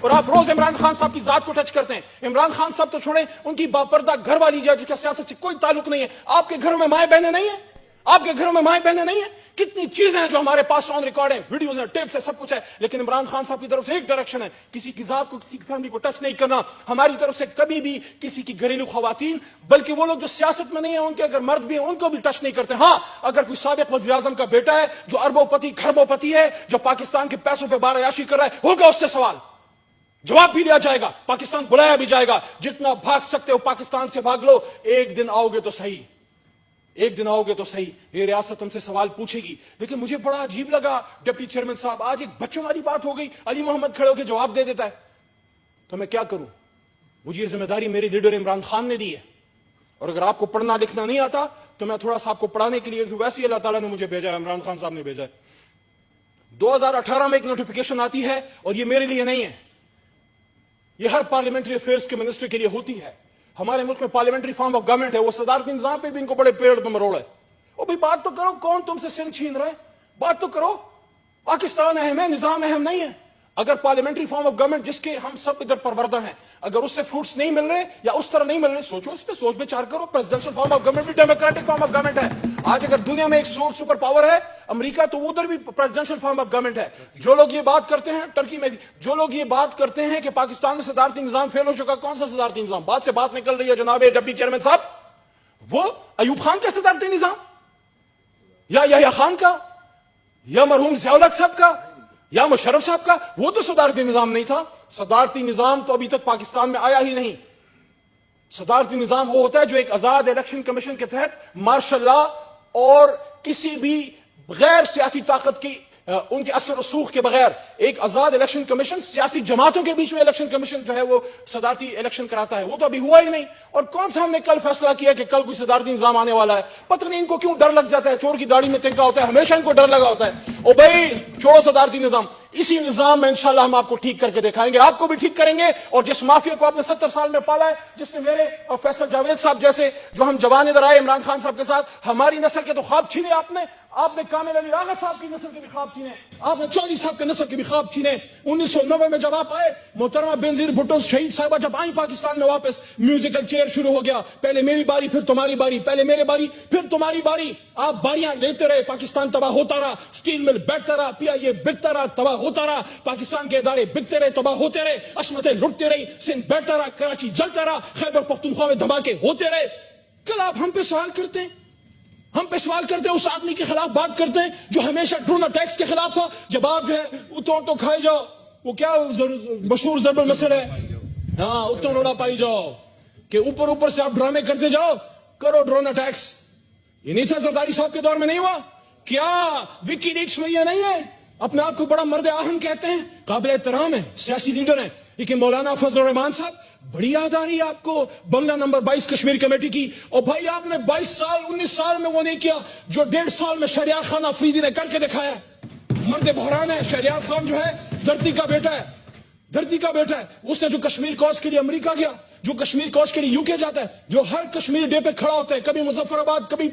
اور آپ روز عمران خان صاحب کی ذات کو ٹچ کرتے ہیں. عمران خان صاحب تو چھوڑیں, ان کی باپردہ گھر والی جس کا سیاست سے کوئی تعلق نہیں ہے. آپ کے گھروں میں مائیں بہنیں نہیں ہیں؟ آپ کے گھروں میں مائیں بہنیں نہیں ہیں؟ کتنی چیزیں ہیں جو ہمارے پاس آن ریکارڈ ہیں, ویڈیوز ہیں, ٹیپس ہیں, سب کچھ ہے. لیکن عمران خان صاحب کی طرف سے ایک ڈائریکشن ہے, کسی کی ذات کو, کسی کی فیملی کو ٹچ نہیں کرنا. ہماری طرف سے کبھی بھی کسی کی گھریلو خواتین, بلکہ وہ لوگ جو سیاست میں نہیں ہیں, ان کے اگر مرد بھی ہیں, ان کو بھی ٹچ نہیں کرتے. ہاں, اگر کوئی سابق وزیر اعظم کا بیٹا ہے جو اربوں پتی کھربوں پتی ہے, جو پاکستان کے پیسوں پہ بار عیاشی کر رہا ہے, ہوگا اس سے سوال, جواب بھی دیا جائے گا, پاکستان بلایا بھی جائے گا. جتنا بھاگ سکتے ہو پاکستان سے بھاگ لو, ایک دن آؤ گے تو صحیح, ایک دن آؤ گے تو صحیح, یہ ریاست تم سے سوال پوچھے گی. لیکن مجھے بڑا عجیب لگا ڈپٹی چیئرمین صاحب, آج ایک بچوں والی بات ہو گئی, علی محمد کھڑے ہو کے جواب دے دیتا ہے. تو میں کیا کروں, مجھے یہ ذمہ داری میرے لیڈر عمران خان نے دی ہے, اور اگر آپ کو پڑھنا لکھنا نہیں آتا تو میں تھوڑا سا آپ کو پڑھانے کے لیے, ویسے اللہ تعالیٰ نے مجھے بھیجا ہے, عمران خان صاحب نے بھیجا ہے. 2018 میں ایک نوٹیفیکیشن آتی ہے, اور یہ میرے لیے نہیں ہے, یہ ہر پارلیمنٹری افیئرز کے منسٹر کے لیے ہوتی ہے. ہمارے ملک میں پارلیمنٹری فارم آف گورنمنٹ ہے, وہ صدارتی نظام پہ بھی ان کو بڑے پیڑ پہ مروڑ ہے. وہ بھی بات تو کرو, کون تم سے سندھ چھین رہا ہے, بات تو کرو. پاکستان اہم ہے, نظام اہم نہیں ہے. اگر پارلیمنٹری فارم آف گورنمنٹ جس کے ہم سب ادھر پروردہ ہیں, اگر اس سے فروٹس نہیں مل رہے یا اس طرح نہیں مل رہے, سوچو اس پہ, سوچ بچار کرو. پریزیڈنشل فارم آف گورنمنٹ بھی ڈیموکریٹک فارم آف گورنمنٹ ہے. آج اگر دنیا میں ایک سپر پاور ہے امریکہ, تو ادھر بھی پریزیڈنشل فارم آف گورنمنٹ ہے. جو لوگ یہ بات کرتے ہیں, ٹرکی میں بھی جو لوگ یہ بات کرتے ہیں کہ پاکستان میں صدارتی نظام فیل ہو چکا, کون سا صدارتی نظام؟ بات سے بات نکل رہی ہے جناب ڈپٹی چیئرمین صاحب. وہ ایوب خان کا صدارتی نظام, یا یحییٰ خان کا, یا مرحوم ضیاء الحق صاحب کا, یا مشرف صاحب کا, وہ تو صدارتی نظام نہیں تھا. صدارتی نظام تو ابھی تک پاکستان میں آیا ہی نہیں. صدارتی نظام وہ ہوتا ہے جو ایک آزاد الیکشن کمیشن کے تحت مارشل لا اور کسی بھی غیر سیاسی طاقت کی ان کے اثر رسوخ کے بغیر ایک آزاد الیکشن کمیشن, سیاسی جماعتوں کے بیچ میں الیکشن کمیشن جو ہے وہ صدارتی الیکشن کراتا ہے. وہ تو ابھی ہوا ہی نہیں. اور کون سا ہم نے کل فیصلہ کیا کہ کل کوئی صدارتی نظام آنے والا ہے؟ پتہ نہیں ان کو کیوں ڈر لگ جاتا ہے, چور کی داڑھی میں تنکا ہوتا ہے, ہمیشہ ان کو ڈر لگا ہوتا ہے. او بھائی چھوڑو صدارتی نظام, اسی نظام میں انشاءاللہ ہم آپ کو ٹھیک کر کے دکھائیں گے, آپ کو بھی ٹھیک کریں گے. اور جس مافیا کو آپ نے 70 سال میں پالا ہے, جس نے میرے اور فیصل جاوید صاحب جیسے جو ہم جوان ادھر آئے عمران خان صاحب کے ساتھ, ہماری نسل کے تو خواب چھینے آپ نے کامل علی راغب صاحب کی نسل کے بھی خواب چھینے, آپ نے چودھری صاحب کے نسل کے بھی خواب چھینے. 1990 میں جب آپ آئے, محترمہ بینظیر بھٹو شہید صاحبہ جب آئیں پاکستان میں واپس, میوزیکل چیئر شروع ہو گیا, پہلے میری باری پھر تمہاری باری, پہلے میرے باری پھر تمہاری باری. آپ باریاں لیتے رہے, پاکستان تباہ ہوتا رہا, سٹیل مل بیٹھتا رہا, پیا یہ بکتا رہا, تباہ ہوتا رہا, پاکستان کے ادارے بکتے رہے, تباہ ہوتے رہے, عصمتیں لٹتے رہی, سندھ بیٹھتا رہا, کراچی جلتا رہا, خیبر پختونخوا میں دھماکے ہوتے رہے. کل آپ ہم پہ سوال کرتے ہیں, ہم پہ سوال کرتے ہیں, اس آدمی کے خلاف بات کرتے ہیں جو ہمیشہ ڈرون اٹیکس کے خلاف تھا. جب آپ جو ہے اتوں تو کھائے جاؤ, وہ کیا مشہور ضرب المثل ہے, ہاں اتوں روڑا پائی جاؤ, کہ اوپر اوپر سے آپ ڈرامے کرتے جاؤ, کرو ڈرون اٹیکس. یہ نہیں تھا زرداری صاحب کے دور میں, نہیں ہوا کیا؟ وکی لیکس میں یہ نہیں ہے. اپنے آپ کو بڑا مرد آہن کہتے ہیں, قابل احترام ہے, سیاسی لیڈر ہیں, لیکن مولانا فضل الرحمان صاحب, بڑی یاد آ رہی ہے آپ کو بنگلہ نمبر 22 کشمیر کمیٹی کی. اور بھائی آپ نے 22 سال 19 سال میں وہ نہیں کیا جو 1.5 سال میں شہریار خان افریدی نے کر کے دکھایا. مرد بحران ہے شہریار خان, جو ہے دھرتی کا بیٹا ہے, دھرتی کا بیٹا ہے. اس نے جو کشمیر کوز کے لیے امریکہ گیا, جو کشمیر کوز کے لیے UK جاتا ہے, جو ہر کشمیر ڈے پہ کھڑا ہوتا ہے, کبھی مظفر آباد, کبھی